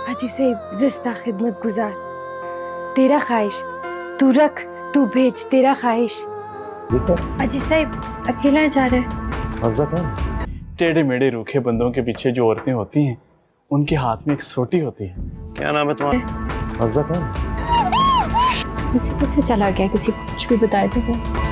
हाजी साहब जिस्ता खिदमत गुजार, तेरा ख्वाहिश तू रख, तू भेज, तेरा ख्वाहिश। हाजी साहब अकेला जा रहे हैं। मज़ा क्या? टेढ़े मेढ़े रूखे बंदों के पीछे जो औरतें होती हैं उनके हाथ में एक सोटी होती है। क्या नाम है तुम्हारा? मज़ा क्या? किसे चला गया, किसी को कुछ भी बताए थे वो।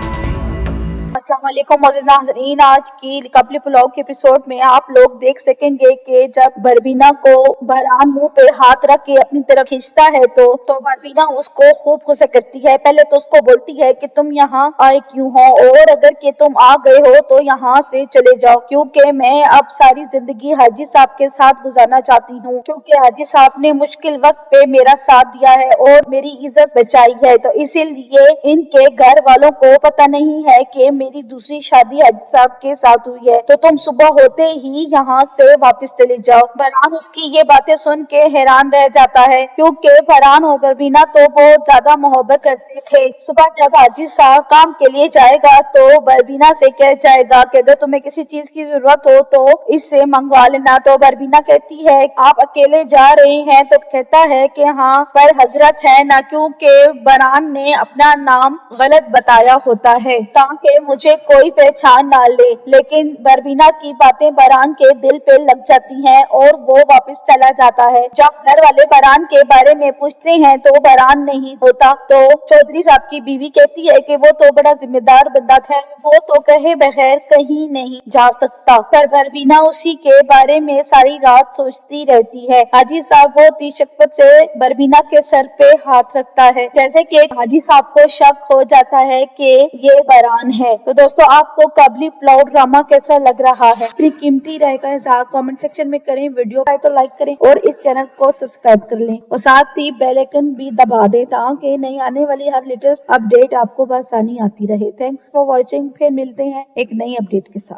अस्सलाम वालेकुम मोअज़्ज़िज़ नाज़रीन, आज की कपली पुलाव के एपिसोड में आप लोग देख सकेंगे कि जब बरबीना को बरहान मुंह पे हाथ रख के अपनी तरफ खींचता है तो बरबीना उसको खूब गुस्सा करती है। पहले तो उसको बोलती है कि तुम यहाँ आए क्यों हो, और अगर कि तुम आ गए हो तो यहाँ से चले जाओ, क्योंकि मैं अब सारी जिंदगी हाजी साहब के साथ गुजारना चाहती हूँ, क्योंकि हाजी साहब ने मुश्किल वक्त पे मेरा साथ दिया है और मेरी इज्जत बचाई है। तो इसीलिए इनके घर वालों को पता नहीं है कि मेरी दूसरी शादी हाजी साहब के साथ हुई है, तो तुम सुबह होते ही यहाँ से वापस चले जाओ। बरहान उसकी ये बातें सुन के हैरान रह जाता है, क्योंकि बरहान और बरबीना तो बहुत ज्यादा मोहब्बत करते थे। सुबह जब हाजी साहब काम के लिए जाएगा तो बरबीना से कह जाएगा कि अगर तुम्हें किसी चीज की जरूरत हो तो इससे मंगवा लेना। तो बरबीना कहती है आप अकेले जा रहे हैं, तो कहता है कि हाँ पर हजरत है ना, क्योंकि बरहान ने अपना नाम गलत बताया होता है ताकि मुझे कोई पहचान ना ले। लेकिन बरबीना की बातें बरहान के दिल पे लग जाती हैं और वो वापस चला जाता है। जब घर वाले बरहान के बारे में पूछते हैं तो बरहान नहीं होता, तो चौधरी साहब की बीवी कहती है कि वो तो बड़ा जिम्मेदार बंदा है, वो तो कहे बगैर कहीं नहीं जा सकता। पर बरबीना उसी के बारे में सारी रात सोचती रहती है। हाजी साहब बहुत ही शक्कत से बरबीना के सर पे हाथ रखता है, जैसे कि हाजी साहब को शक हो जाता है कि ये बरहान है। तो दोस्तों आपको कबली पुलाव ड्रामा कैसा लग रहा है? अपनी कीमती राय का इज़हार कमेंट सेक्शन में करें। वीडियो आए तो लाइक करें और इस चैनल को सब्सक्राइब कर लें और साथ ही बेल आइकन भी दबा दें ताकि नई आने वाली हर लेटेस्ट अपडेट आपको बआसानी आती रहे। थैंक्स फॉर वॉचिंग, फिर मिलते हैं एक नई अपडेट के साथ।